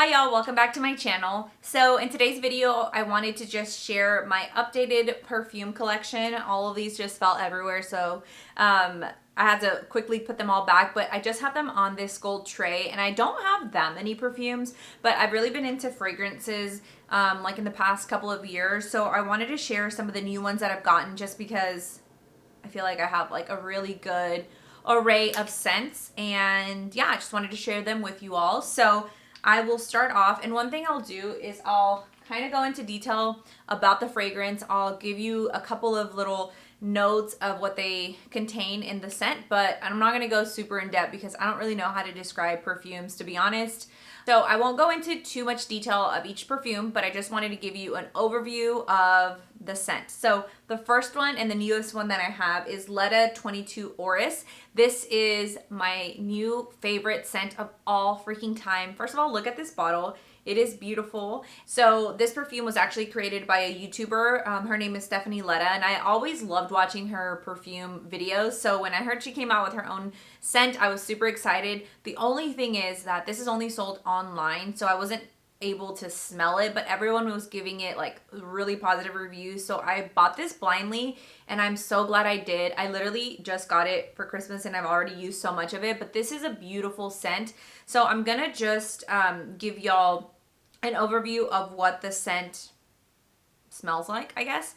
Hi y'all, welcome back to my channel. So in today's video, I wanted to just share my updated perfume collection. All of these just fell everywhere, so I had to quickly put them all back, but I just have them on this gold tray, and I don't have that many perfumes, but I've really been into fragrances like in the past couple of years, so I wanted to share some of the new ones that I've gotten just because I feel like I have like a really good array of scents, and yeah, I just wanted to share them with you all. So I will start off, and one thing I'll do is I'll kind of go into detail about the fragrance. I'll give you a couple of little notes of what they contain in the scent, but I'm not going to go super in depth because I don't really know how to describe perfumes, to be honest. So I won't go into too much detail of each perfume, but I just wanted to give you an overview of the scent. So the first one and the newest one that I have is Letta 22 Oris. This is my new favorite scent of all freaking time. First of all, look at this bottle. It is beautiful. So this perfume was actually created by a YouTuber. Her name is Stephanie Letta, and I always loved watching her perfume videos. So when I heard she came out with her own scent, I was super excited. The only thing is that this is only sold online, so I wasn't able to smell it, but everyone was giving it like really positive reviews. So I bought this blindly, and I'm so glad I did. I literally just got it for Christmas and I've already used so much of it, but this is a beautiful scent. So I'm gonna just give y'all an overview of what the scent smells like, I guess.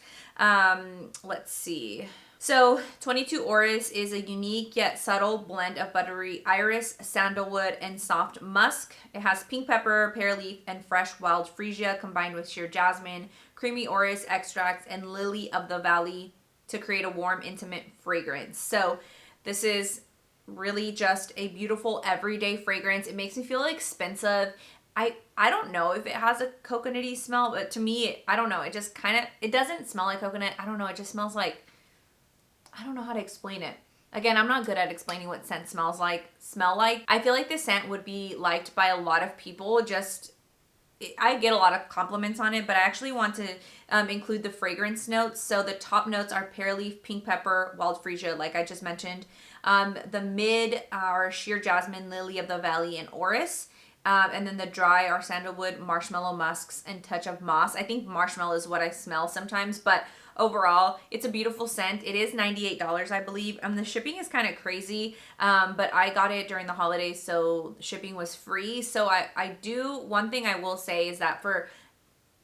Let's see. So 22 Oris is a unique yet subtle blend of buttery iris, sandalwood, and soft musk. It has pink pepper, pear leaf, and fresh wild freesia combined with sheer jasmine, creamy orris extracts, and lily of the valley to create a warm, intimate fragrance. So this is really just a beautiful everyday fragrance. It makes me feel expensive. I don't know if it has a coconutty smell, but to me, I don't know. It just kind of, it doesn't smell like coconut. I don't know. It just smells like, I don't know how to explain it. Again, I'm not good at explaining what scent smell like. I feel like this scent would be liked by a lot of people. I get a lot of compliments on it, but I actually want to include the fragrance notes. So the top notes are pear leaf, pink pepper, wild freesia, like I just mentioned. The mid are sheer jasmine, lily of the valley, and orris. And then the dry are sandalwood, marshmallow musks, and touch of moss. I think marshmallow is what I smell sometimes, but overall, it's a beautiful scent. It is $98, I believe. The shipping is kind of crazy, but I got it during the holidays, so shipping was free. So one thing I will say is that for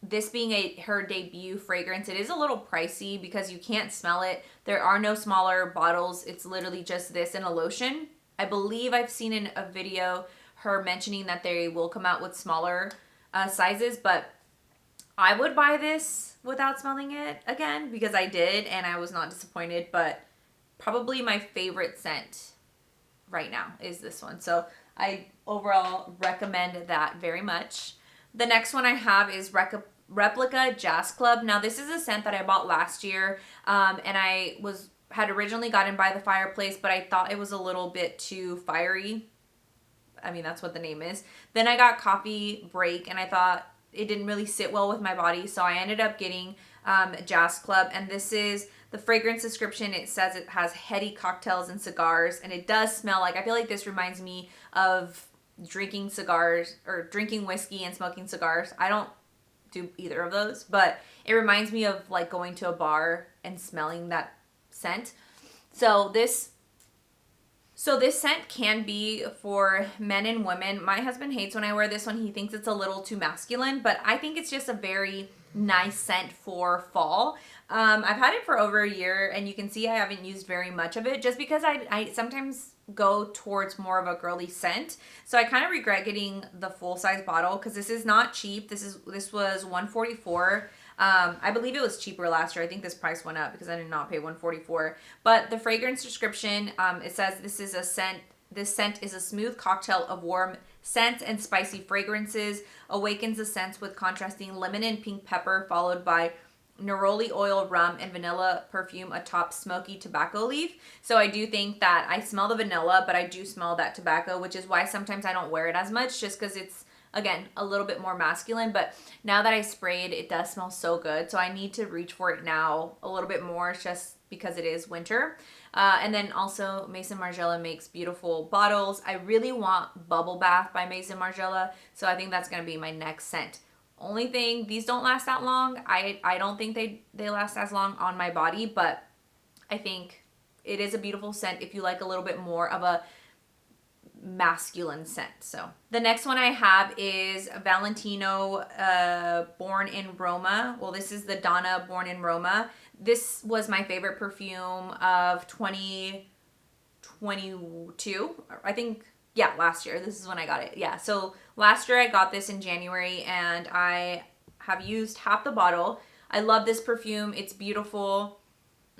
this being her debut fragrance, it is a little pricey because you can't smell it. There are no smaller bottles. It's literally just this and a lotion. I believe I've seen in a video her mentioning that they will come out with smaller sizes, but I would buy this without smelling it again because I did and I was not disappointed. But probably my favorite scent right now is this one. So I overall recommend that very much. The next one I have is Replica Jazz Club. Now this is a scent that I bought last year, and I had originally gotten By the Fireplace, but I thought it was a little bit too fiery. I mean, that's what the name is. Then I got Coffee Break, and I thought it didn't really sit well with my body, so I ended up getting Jazz Club, and this is the fragrance description. It says it has heady cocktails and cigars, and it does smell like, I feel like this reminds me of drinking cigars or drinking whiskey and smoking cigars. I don't do either of those, but it reminds me of like going to a bar and smelling that scent. So this scent can be for men and women. My husband hates when I wear this one. He thinks it's a little too masculine, but I think it's just a very nice scent for fall. I've had it for over a year, and you can see I haven't used very much of it just because I sometimes go towards more of a girly scent. So I kind of regret getting the full size bottle because this is not cheap. This was $144. I believe it was cheaper last year. I think this price went up because I did not pay $144. But the fragrance description, it says this scent is a smooth cocktail of warm scents and spicy fragrances, awakens the scents with contrasting lemon and pink pepper, followed by neroli oil, rum, and vanilla perfume atop smoky tobacco leaf. So I do think that I smell the vanilla, but I do smell that tobacco, which is why sometimes I don't wear it as much, just because it's, again, a little bit more masculine. But now that I sprayed, it does smell so good. So I need to reach for it now a little bit more just because it is winter. And then also Maison Margiela makes beautiful bottles. I really want Bubble Bath by Maison Margiela, so I think that's going to be my next scent. Only thing, these don't last that long. I don't think they last as long on my body, but I think it is a beautiful scent if you like a little bit more of a masculine scent. So the next one I have is Valentino Born in Roma. Well, this is the Donna Born in Roma. This was my favorite perfume of 2022. I think, yeah, last year. This is when I got it. Yeah, so last year I got this in January and I have used half the bottle. I love this perfume. It's beautiful.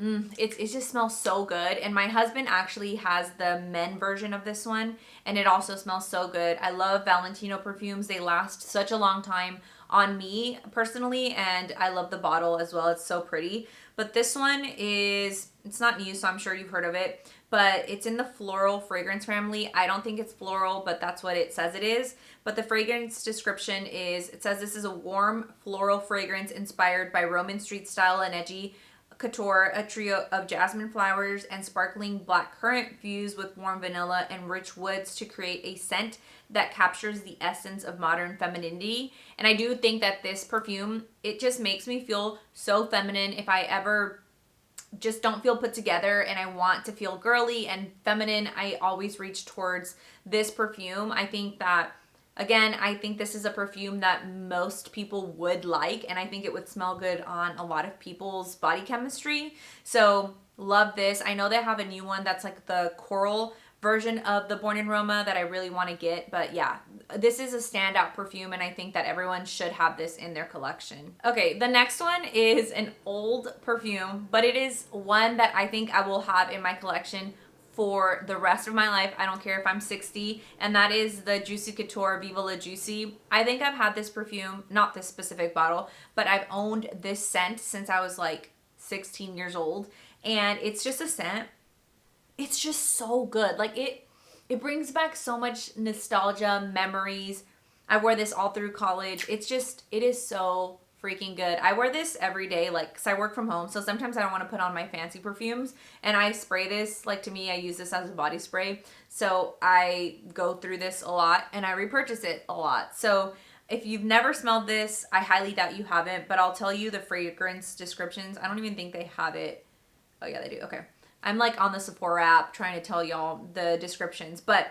It just smells so good. And my husband actually has the men version of this one, and it also smells so good. I love Valentino perfumes. They last such a long time on me personally, and I love the bottle as well. It's so pretty. But this one it's not new, so I'm sure you've heard of it, but it's in the floral fragrance family. I don't think it's floral, but that's what it says it is. But the fragrance description it says this is a warm floral fragrance inspired by Roman street style and edgy couture, a trio of jasmine flowers and sparkling black currant fused with warm vanilla and rich woods to create a scent that captures the essence of modern femininity. And I do think that this perfume, it just makes me feel so feminine. If I ever just don't feel put together and I want to feel girly and feminine, I always reach towards this perfume. I think that, again, I think this is a perfume that most people would like, and I think it would smell good on a lot of people's body chemistry. So love this. I know they have a new one that's like the coral version of the Born in Roma that I really want to get, but yeah, this is a standout perfume, and I think that everyone should have this in their collection. Okay, the next one is an old perfume, but it is one that I think I will have in my collection for the rest of my life. I don't care if I'm 60, and that is the Juicy Couture Viva La Juicy. I think I've had this perfume, not this specific bottle, but I've owned this scent since I was like 16 years old, and it's just a scent. It's just so good. Like it brings back so much nostalgia, memories. I wore this all through college. It is so freaking good. I wear this every day, like, because I work from home, so sometimes I don't want to put on my fancy perfumes, and I spray this. Like, to me, I use this as a body spray, so I go through this a lot, and I repurchase it a lot. So if you've never smelled this, I highly doubt you haven't, but I'll tell you the fragrance descriptions. I don't even think they have it. Oh yeah, they do. Okay, I'm like on the Sephora app trying to tell y'all the descriptions, but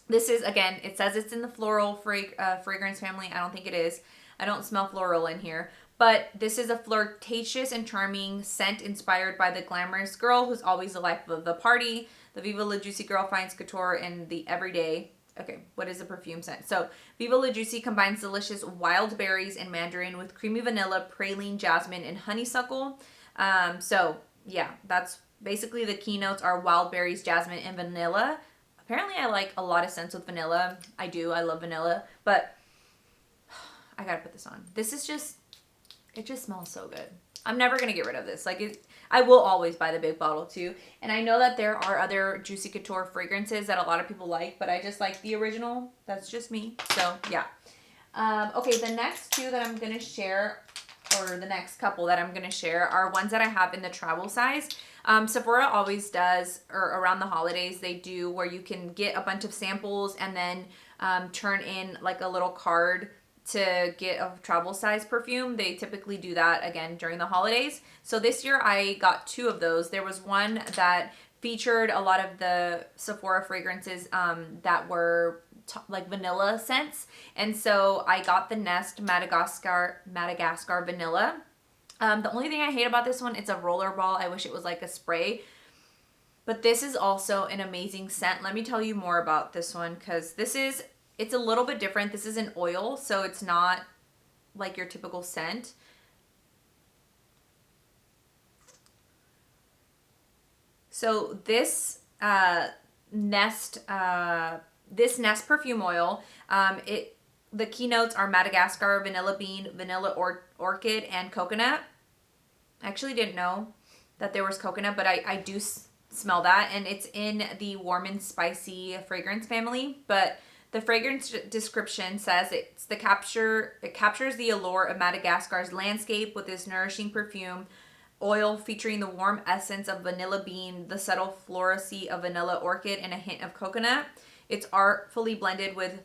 this is, again, it says it's in the floral fragrance family. I don't think it is. I don't smell floral in here, but this is a flirtatious and charming scent inspired by the glamorous girl who's always the life of the party. The Viva La Juicy girl finds couture in the everyday. Okay, what is a perfume scent? So Viva La Juicy combines delicious wild berries and mandarin with creamy vanilla, praline, jasmine, and honeysuckle. So yeah, that's basically the keynotes are wild berries, jasmine, and vanilla. Apparently I like a lot of scents with vanilla. I do. I love vanilla, but I gotta put this on. This is just, it just smells so good. I'm never gonna get rid of this. Like, I will always buy the big bottle too. And I know that there are other Juicy Couture fragrances that a lot of people like, but I just like the original. That's just me. So yeah. Okay, the next two that I'm gonna share, or the next couple that I'm gonna share, are ones that I have in the travel size. Sephora always does, or around the holidays, they do where you can get a bunch of samples and then turn in like a little card to get a travel size perfume. They typically do that again during the holidays. So this year I got two of those. There was one that featured a lot of the Sephora fragrances that were like vanilla scents. And so I got the Nest Madagascar Vanilla. The only thing I hate about this one, it's a roller ball. I wish it was like a spray. But this is also an amazing scent. Let me tell you more about this one, because it's a little bit different. This is an oil, so it's not like your typical scent. So this Nest perfume oil, the keynotes are Madagascar, vanilla bean, vanilla orchid, and coconut. I actually didn't know that there was coconut, but I do smell that, and it's in the warm and spicy fragrance family. But the fragrance description says it captures the allure of Madagascar's landscape with this nourishing perfume oil featuring the warm essence of vanilla bean, the subtle floracy of vanilla orchid, and a hint of coconut. It's artfully blended with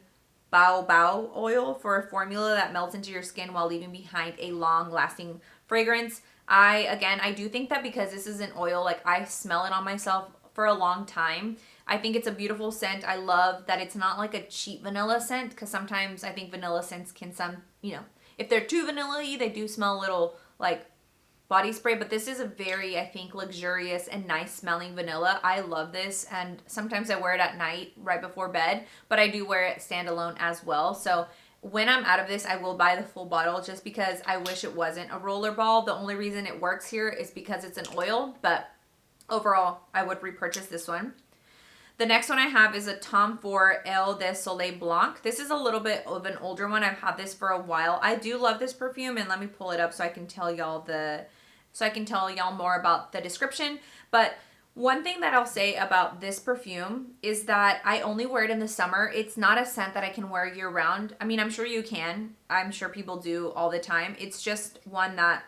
baobab oil for a formula that melts into your skin while leaving behind a long-lasting fragrance. I do think that because this is an oil, like I smell it on myself for a long time. I think it's a beautiful scent. I love that it's not like a cheap vanilla scent, because sometimes I think vanilla scents can if they're too vanilla-y, they do smell a little like body spray, but this is a very, I think, luxurious and nice smelling vanilla. I love this, and sometimes I wear it at night right before bed, but I do wear it standalone as well. So when I'm out of this, I will buy the full bottle, just because I wish it wasn't a roller ball. The only reason it works here is because it's an oil, but overall, I would repurchase this one. The next one I have is a Tom Ford Eau de Soleil Blanc. This is a little bit of an older one. I've had this for a while. I do love this perfume, and let me pull it up so I can tell y'all more about the description. But one thing that I'll say about this perfume is that I only wear it in the summer. It's not a scent that I can wear year round. I mean, I'm sure you can. I'm sure people do all the time. It's just one that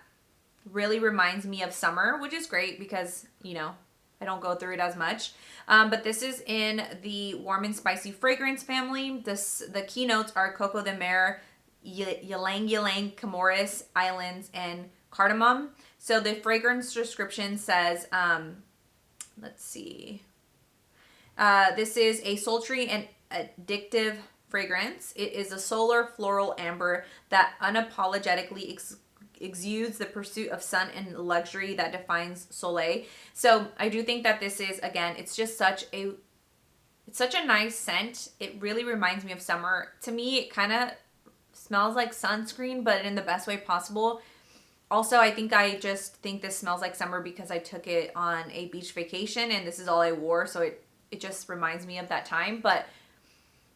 really reminds me of summer, which is great because, I don't go through it as much. But this is in the warm and spicy fragrance family. The keynotes are Coco de Mer, Ylang Ylang, Comoros Islands, and cardamom. So the fragrance description says, let's see. This is a sultry and addictive fragrance. It is a solar floral amber that unapologetically exudes the pursuit of sun and luxury that defines Soleil. So I do think that this is, again, it's such a nice scent. It really reminds me of summer. To me, it kind of smells like sunscreen, but in the best way possible. Also, I just think this smells like summer because I took it on a beach vacation and this is all I wore, so it just reminds me of that time. But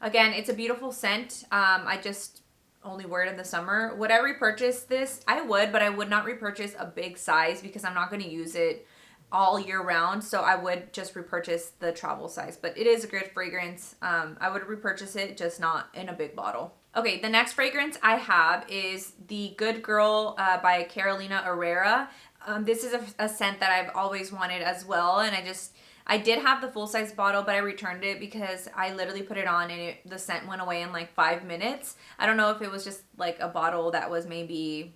again, it's a beautiful scent. I just only wear it in the summer. Would I repurchase this? I would, but I would not repurchase a big size because I'm not going to use it all year round. So I would just repurchase the travel size, but it is a good fragrance. I would repurchase it, just not in a big bottle. Okay, the next fragrance I have is the Good Girl by Carolina Herrera. This is a scent that I've always wanted as well, and I did have the full-size bottle, but I returned it because I literally put it on and the scent went away in like 5 minutes. I don't know if it was just like a bottle that was maybe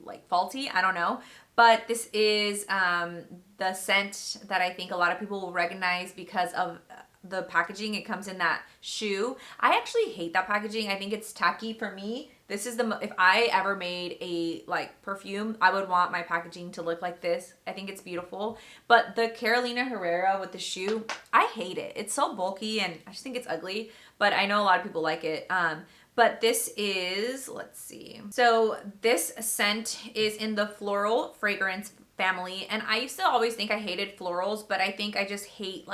like faulty. I don't know. But this is the scent that I think a lot of people will recognize because of the packaging. It comes in that shoe. I actually hate that packaging. I think it's tacky for me. This is if I ever made a perfume, I would want my packaging to look like this. I think it's beautiful. But the Carolina Herrera with the shoe, I hate it. It's so bulky and I just think it's ugly, but I know a lot of people like it. But this is, let's see. So this scent is in the floral fragrance family, and I used to always think I hated florals, but I think I just hate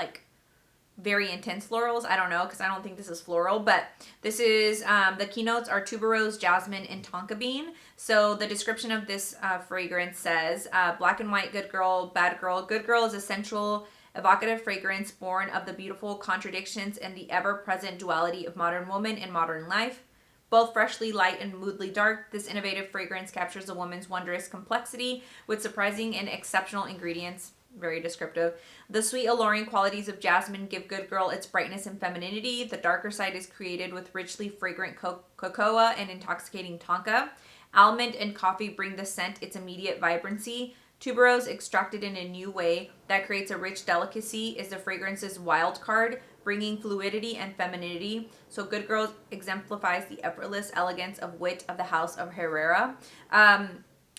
very intense florals. I don't know, because I don't think this is floral, but this is, the keynotes are tuberose, jasmine, and tonka bean. So the description of this fragrance says, black and white, good girl, bad girl. Good girl is a sensual, evocative fragrance born of the beautiful contradictions and the ever-present duality of modern woman and modern life. Both freshly light and moodily dark, this innovative fragrance captures a woman's wondrous complexity with surprising and exceptional ingredients. Very descriptive. The sweet, alluring qualities of jasmine give Good Girl its brightness and femininity. The darker side is created with richly fragrant cocoa and intoxicating tonka. Almond and coffee bring the scent its immediate vibrancy. Tuberose, extracted in a new way that creates a rich delicacy, is the fragrance's wild card, bringing fluidity and femininity. So Good Girl exemplifies the effortless elegance of wit of the House of Herrera.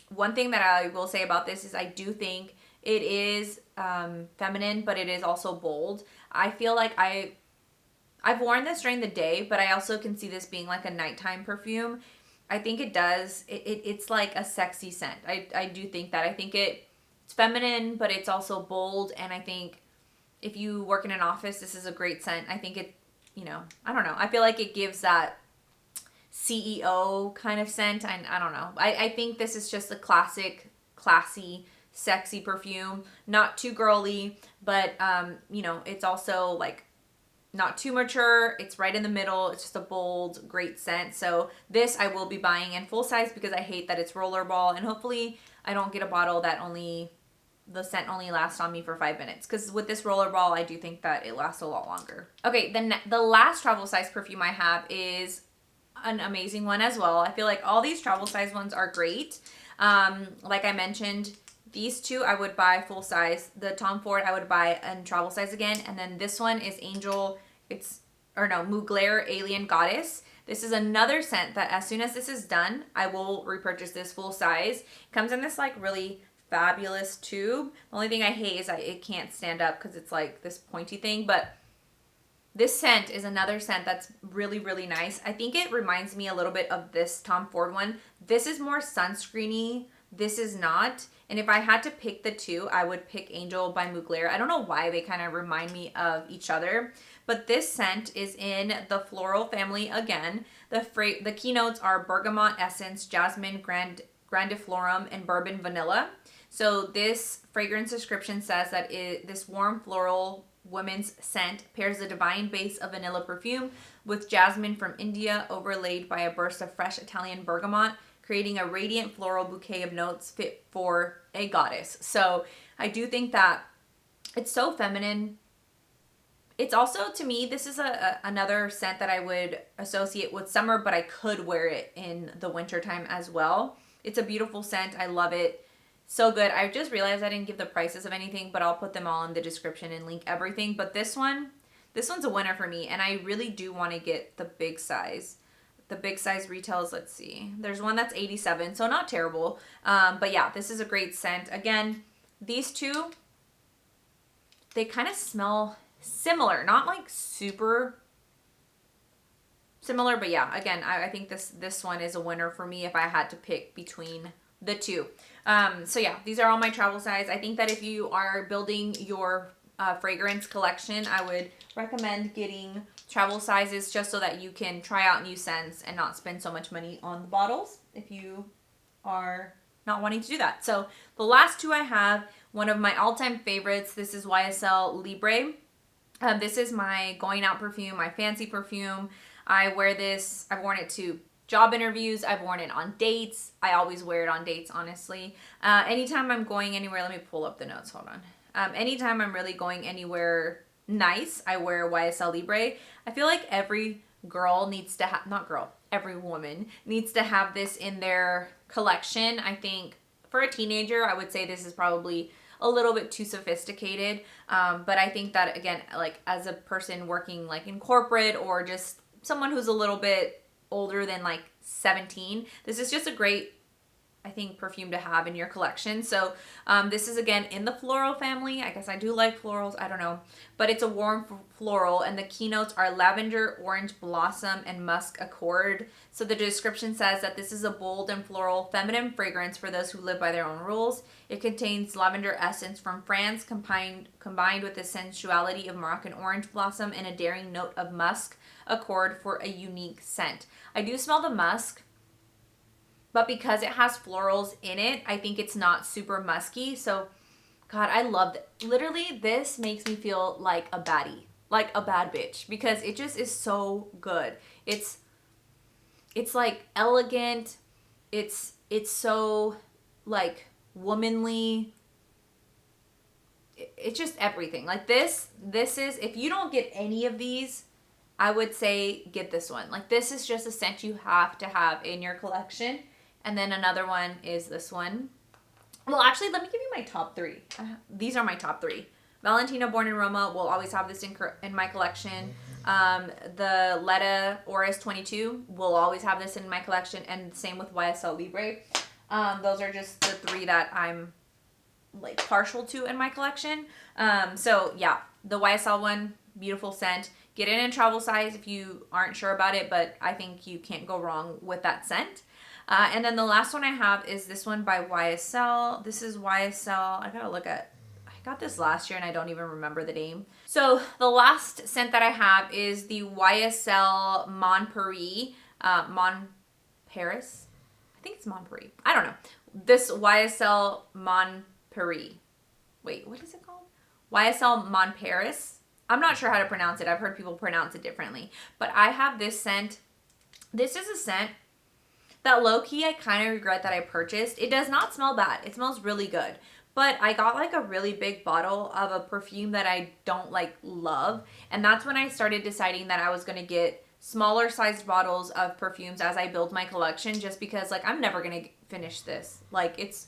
One thing that I will say about this is I do think it is feminine, but it is also bold. I feel like I've worn this during the day, but I also can see this being like a nighttime perfume. I think it does. It's like a sexy scent. I do think that. I think it's feminine, but it's also bold. And I think if you work in an office, this is a great scent. I think I don't know. I feel like it gives that CEO kind of scent. I don't know. I think this is just a classic, classy, sexy perfume. Not too girly, but, it's also not too mature. It's right in the middle. It's just a bold, great scent. So this I will be buying in full size because I hate that it's rollerball, and hopefully I don't get a bottle that the scent only lasts on me for 5 minutes, because with this rollerball I do think that it lasts a lot longer. Okay, then the last travel size perfume I have is an amazing one as well. I feel like all these travel size ones are great. Like I mentioned, these two I would buy full size. The Tom Ford I would buy in travel size again. And then this one is Mugler Alien Goddess. This is another scent that as soon as this is done, I will repurchase this full size. It comes in this like really fabulous tube. The only thing I hate is it can't stand up because it's like this pointy thing, but this scent is another scent that's really, really nice. I think it reminds me a little bit of this Tom Ford one. This is more sunscreeny. This is not. And if I had to pick the two, I would pick Angel by Mugler. I don't know why they kind of remind me of each other, but this scent is in the floral family again. The keynotes are bergamot essence, jasmine, grandiflorum, and bourbon vanilla. So this fragrance description says that this warm floral women's scent pairs the divine base of vanilla perfume with jasmine from India overlaid by a burst of fresh Italian bergamot, creating a radiant floral bouquet of notes fit for a goddess. So I do think that it's so feminine. It's also, to me, this is another scent that I would associate with summer, but I could wear it in the wintertime as well. It's a beautiful scent. I love it. So good. I just realized I didn't give the prices of anything, but I'll put them all in the description and link everything. But this one's a winner for me, and I really do want to get the big size. The big size retails, let's see. There's one that's 87, so not terrible. But yeah, this is a great scent. Again, these two, they kind of smell similar. Not like super similar, but yeah, again, I think this one is a winner for me if I had to pick between the two. So yeah, these are all my travel size. I think that if you are building your fragrance collection, I would recommend getting travel sizes just so that you can try out new scents and not spend so much money on the bottles if you are not wanting to do that. So the last two I have, one of my all-time favorites, this is YSL Libre. This is my going out perfume, my fancy perfume. I wear this, I've worn it to job interviews, I've worn it on dates. I always wear it on dates, honestly. Anytime I'm going anywhere, let me pull up the notes, hold on. Anytime I'm really going anywhere nice, I wear YSL Libre. I feel like every girl needs to have, not girl, every woman needs to have this in their collection. I think for a teenager, I would say this is probably a little bit too sophisticated. But I think that, again, like as a person working like in corporate or just someone who's a little bit older than like 17, this is just a great, I think, perfume to have in your collection. So this is again in the floral family. I guess I do like florals, I don't know, but it's a warm floral, and the keynotes are lavender, orange blossom, and musk accord. So the description says that this is a bold and floral feminine fragrance for those who live by their own rules. It contains lavender essence from France combined with the sensuality of Moroccan orange blossom and a daring note of musk accord for a unique scent. I do smell the musk, but because it has florals in it, I think it's not super musky. So, God, I love it. Literally, this makes me feel like a baddie, like a bad bitch, because it just is so good. It's like elegant. It's so like womanly. It's just everything. Like this is, if you don't get any of these, I would say get this one. Like this is just a scent you have to have in your collection. And then another one is this one. Well, actually, let me give you my top three. These are my top three. Valentino Born in Roma will always have this in my collection. The Letta Oris 22 will always have this in my collection. And same with YSL Libre. Those are just the three that I'm like partial to in my collection. So yeah, the YSL one, beautiful scent. Get it in travel size if you aren't sure about it, but I think you can't go wrong with that scent. And then the last one I have is this one by YSL. This is YSL. I got this last year and I don't even remember the name. So the last scent that I have is the YSL Mon Paris. Mon Paris? I think it's Mon Paris. I don't know. This YSL Mon Paris. Wait, what is it called? YSL Mon Paris. I'm not sure how to pronounce it. I've heard people pronounce it differently. But I have this scent. This is a scent that low-key I kind of regret that I purchased. It does not smell bad. It smells really good. But I got like a really big bottle of a perfume that I don't like love. And that's when I started deciding that I was going to get smaller sized bottles of perfumes as I build my collection, just because like I'm never going to finish this. Like it's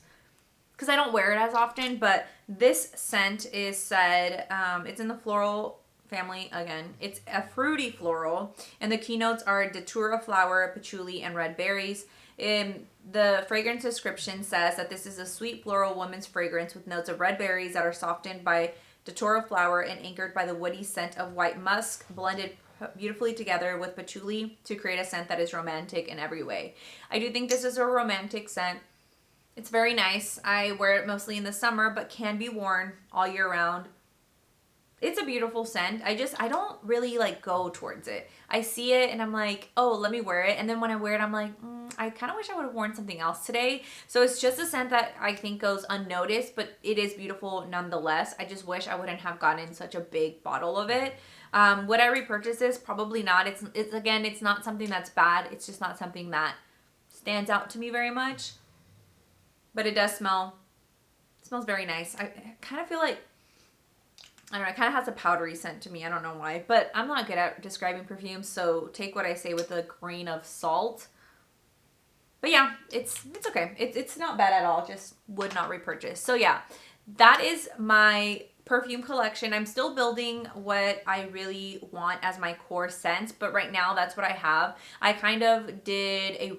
because I don't wear it as often, but this scent is said, it's in the floral family again. It's a fruity floral, and the keynotes are datura flower, patchouli, and red berries. The fragrance description says that this is a sweet floral woman's fragrance with notes of red berries that are softened by datura flower and anchored by the woody scent of white musk, blended beautifully together with patchouli to create a scent that is romantic in every way. I do think this is a romantic scent. It's very nice. I wear it mostly in the summer, but can be worn all year round. It's a beautiful scent. I don't really like go towards it. I see it and I'm like, oh, let me wear it. And then when I wear it, I'm like, I kind of wish I would have worn something else today. So it's just a scent that I think goes unnoticed, but it is beautiful nonetheless. I just wish I wouldn't have gotten such a big bottle of it. Would I repurchase this? Probably not. It's again, it's not something that's bad. It's just not something that stands out to me very much. But it does smell, it smells very nice. I kind of feel like, I don't know, it kind of has a powdery scent to me. I don't know why, but I'm not good at describing perfumes, so take what I say with a grain of salt. But yeah, it's okay. It's not bad at all, just would not repurchase. So yeah, that is my perfume collection. I'm still building what I really want as my core scents, but right now that's what I have. I kind of did a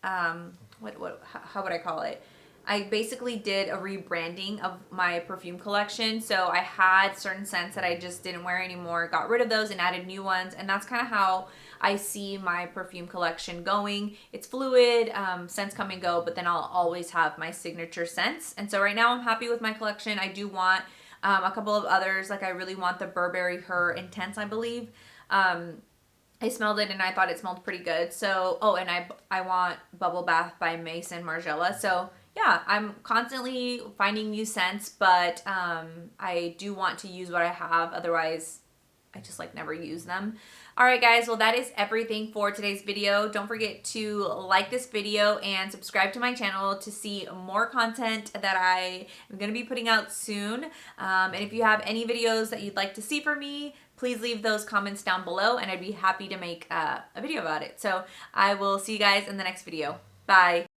how would I call it? I basically did a rebranding of my perfume collection. So I had certain scents that I just didn't wear anymore, got rid of those and added new ones. And that's kind of how I see my perfume collection going. It's fluid, scents come and go, but then I'll always have my signature scents. And so right now I'm happy with my collection. I do want a couple of others. Like I really want the Burberry Her Intense, I believe. I smelled it and I thought it smelled pretty good. So, oh, and I want Bubble Bath by Mason Margiela. So yeah, I'm constantly finding new scents, but I do want to use what I have. Otherwise, I just like never use them. All right, guys. Well, that is everything for today's video. Don't forget to like this video and subscribe to my channel to see more content that I am going to be putting out soon. And if you have any videos that you'd like to see from me, please leave those comments down below and I'd be happy to make a video about it. So I will see you guys in the next video. Bye.